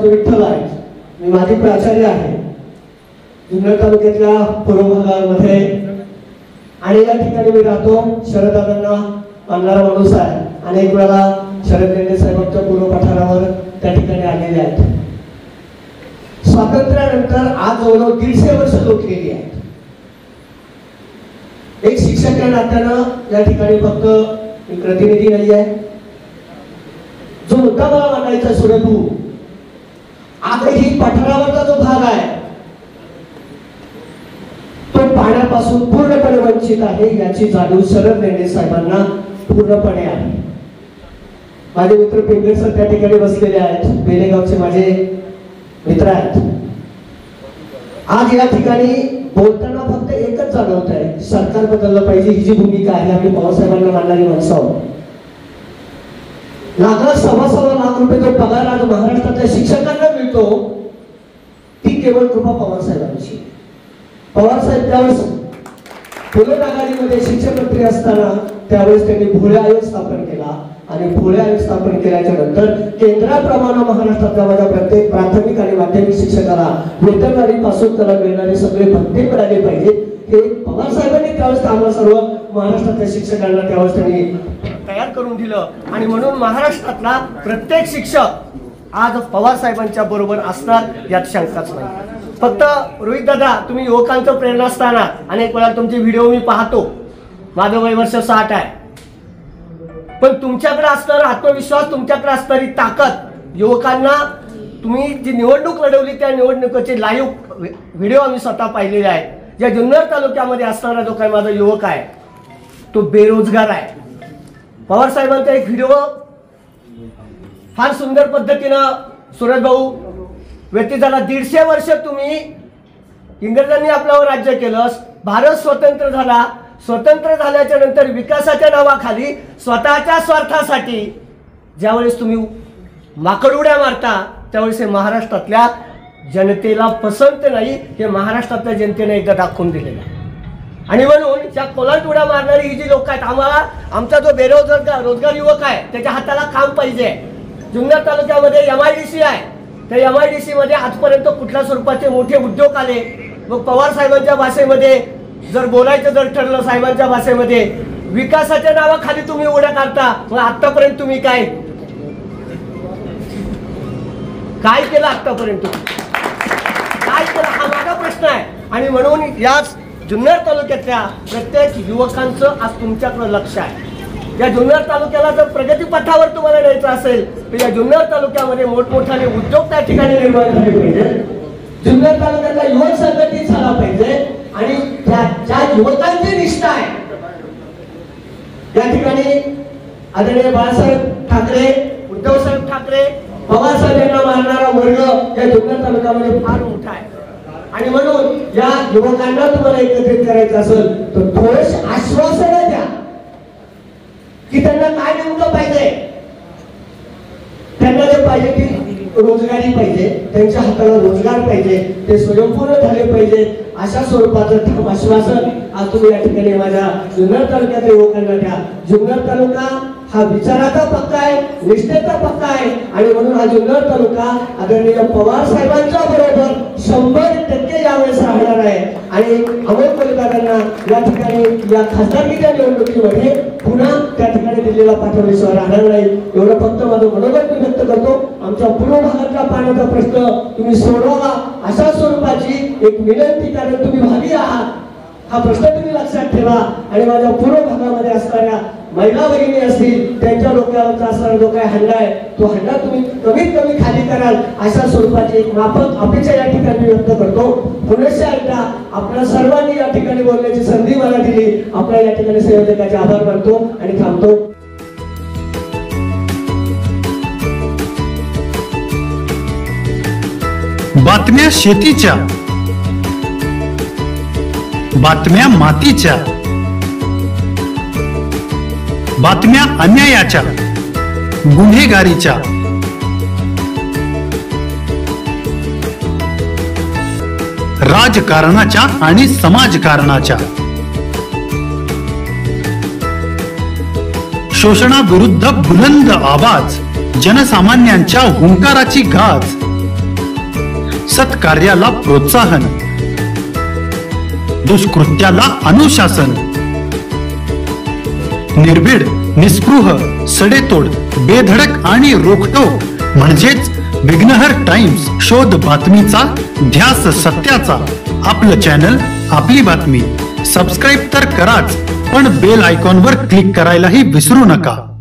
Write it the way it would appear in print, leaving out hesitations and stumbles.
आमचे विठ्ठल आहेत. मी माझी प्राचार्य आहे जुन्नर तालुक्यातल्या पूर्व भागामध्ये आणि या ठिकाणी मी राहतो. शरददादांना मानणारा माणूस आहे. अनेक वेळा शरद लेंडे साहेबांच्या पूर्व पठारावर त्या ठिकाणी आलेले आहेत. स्वातंत्र्यानंतर आज जवळजवळ 150 वर्ष लोटलेली आहेत. एक शिक्षक या नात्यानं या ठिकाणी फक्त एक प्रतिनिधी नाही आहे. जो मुद्दा मला मांडायचा सुरेबू, आजही पठारावरचा जो भाग आहे तो पाण्यापासून पूर्णपणे वंचित आहे याची जाणीव शरद लेंडे साहेबांना पूर्णपणे आहे. माझे मित्र पिंगळे सर त्या ठिकाणी बसलेले आहेत. बेलेगावचे माझे मित्र आहेत. आज या ठिकाणी बोलताना फक्त एकच जाणवत आहे, सरकार बदललं पाहिजे ही जी भूमिका आहे. आम्ही पवारसाहेबांना मानणारी माणसं आहोत. लाखात 1.25 लाख रुपये जो पगार आज महाराष्ट्रातल्या शिक्षकांना मिळतो ती केवळ कृपा पवारसाहेबांची. पवारसाहेब त्यावेळेस फुले आघाडीमध्ये शिक्षण मंत्री असताना त्यावेळेस त्यांनी भोळे आयोग स्थापन केला आणि भोळे आयोग स्थापन केल्याच्या नंतर केंद्राप्रमाणे महाराष्ट्रातल्या माझ्या प्रत्येक प्राथमिक आणि माध्यमिक शिक्षकाला वेतनवाढी पासून त्याला मिळणारे सगळे भत्ते मिळाले पाहिजे हे पवार साहेबांनी त्यावेळेस आम्हाला सर्व महाराष्ट्रातल्या शिक्षकांना त्यावेळेस त्यांनी तयार करून दिलं. आणि म्हणून महाराष्ट्रातला प्रत्येक शिक्षक आज पवार साहेबांच्या बरोबर असणार यात शंकाच नाही. फक्त रोहित दादा, तुम्ही युवकांचं प्रेरणास्थान आहात. अनेक वेळा तुमचे व्हिडिओ मी पाहतो. माझं वय वर्ष 60 आहे. पण तुमच्याकडे असणारा आत्मविश्वास, तुमच्याकडे असणारी ताकद, युवकांना तुम्ही जी निवडणूक लढवली त्या निवडणुकीचे लाईव्ह व्हिडिओ आम्ही स्वतः पाहिलेले आहेत. ज्या जुन्नर तालुक्यामध्ये असणारा जो काही माझा युवक आहे तो बेरोजगार आहे. पवार साहेबांचा एक व्हिडिओ फार सुंदर पद्धतीनं सुरज भाऊ व्यतीत झाला. 150 वर्ष तुम्ही इंग्रजांनी आपल्यावर राज्य केलं, भारत स्वतंत्र झाला. स्वतंत्र झाल्याच्या नंतर विकासाच्या नावाखाली स्वतःच्या स्वार्थासाठी ज्यावेळेस तुम्ही माकड उड्या मारता त्यावेळेस हे महाराष्ट्रातल्या जनतेला पसंत नाही. हे महाराष्ट्रातल्या जनतेने एकदा दाखवून दिलेलं आहे. आणि म्हणून ज्या कोलांट उड्या मारणारी ही जी लोक आहेत, आम्हाला आमचा जो रोजगार युवक आहे त्याच्या हाताला काम पाहिजे. जुन्नर तालुक्यामध्ये MIDC आहे. त्या MIDC मध्ये आजपर्यंत कुठल्या स्वरूपाचे मोठे उद्योग आले. मग पवार साहेबांच्या भाषेमध्ये जर बोलायचं जर ठरलं, साहेबांच्या भाषेमध्ये विकासाच्या नावाखाली तुम्ही उड्या काढता. मग आतापर्यंत तुम्ही काय केलं? आतापर्यंत काय केलं हा माझा प्रश्न आहे. आणि म्हणून याच जुन्नर तालुक्यातल्या प्रत्येक युवकांचं आज तुमच्याकडे लक्ष आहे. या जुन्नर तालुक्याला जर प्रगती पथावर तुम्हाला न्यायचं असेल तर या जुन्नर तालुक्यामध्ये मोठमोठाले उद्योग त्या ठिकाणी निर्माण झाले पाहिजे. जुन्नर तालुक्यातला युवक संघटित झाला पाहिजे. आणि ज्या युवकांची निष्ठा आहे या ठिकाणी आदरणीय बाळासाहेब ठाकरे, उद्धवसाहेब ठाकरे, पवारसाहेब यांना मानणारा वर्ग या जुन्नर तालुक्यामध्ये फार मोठा आहे. आणि म्हणून या युवकांना तुम्हाला एकत्रित करायचं असेल तर थोडेसे आश्वासन द्या की त्यांना काय नेमकं पाहिजे. त्यांना जे पाहिजे ती रोजगारी पाहिजे, त्यांच्या हाताला रोजगार पाहिजे, ते स्वयंपूर्ण झाले पाहिजे. अशा स्वरूपाचं ठाम आश्वासन आज तुम्ही या ठिकाणी माझ्या जुन्नर तालुक्यातल्या युवकांना द्या. जुन्नर तालुका हा विचाराचा पक्का आहे, निष्ठेचा पक्का आहे. आणि म्हणून हा जुन्नर तालुका आदरणीय पवार साहेबांच्या बरोबर 100% यावेळेस राहणार आहे. आणि अमोल कोल्हेदारांना या ठिकाणी या खासदारकीच्या निवडणुकीमध्ये पुन्हा त्या ठिकाणी दिल्लीला पाठवल्याशिवाय राहणार नाही. एवढं फक्त माझं मनोगत मी व्यक्त करतो. आमच्या पूर्व भागातला पाण्याचा प्रश्न तुम्ही सोडवा अशा स्वरूपाची एक विनंती, कारण तुम्ही भावी आहात हा प्रश्न तुम्ही लक्षात ठेवा. आणि माझ्या पूर्व भागामध्ये असणाऱ्या महिला भगिनी असतील त्यांच्या डोक्यावरचा असणारा जो काही हंडा आहे तो हंडा तुम्ही कमीत कमी खाली कराल अशा स्वरूपाची एक माफक अपेक्षा या ठिकाणी व्यक्त करतो. पुनश्च एकदा आपल्या सर्वांनी या ठिकाणी बोलण्याची संधी मला दिली. आपल्या या ठिकाणी संयोजकाचे आभार मानतो आणि थांबतो. बातम्या शेतीच्या, बातम्या मातीच्या, बातम्या अन्यायाच्या, गुन्हेगारीच्या, राजकारणाच्या आणि समाजकारणाच्या, शोषणाविरुद्ध बुलंद आवाज, जनसामान्यांच्या हुंकाराची गाज, सत्कार्याला प्रोत्साहन, दुष्कृत्याला अनुशासन, निर्भीड, निस्पृह, सडेतोड, बेधडक आणि रोखटोक म्हणजेच विघ्नहर टाइम्स. शोध बातमीचा, ध्यास सत्याचा. आपलं चॅनल, आपली बातमी. सबस्क्राईब तर कराच, पण बेल आयकॉनवर क्लिक करायलाही विसरू नका.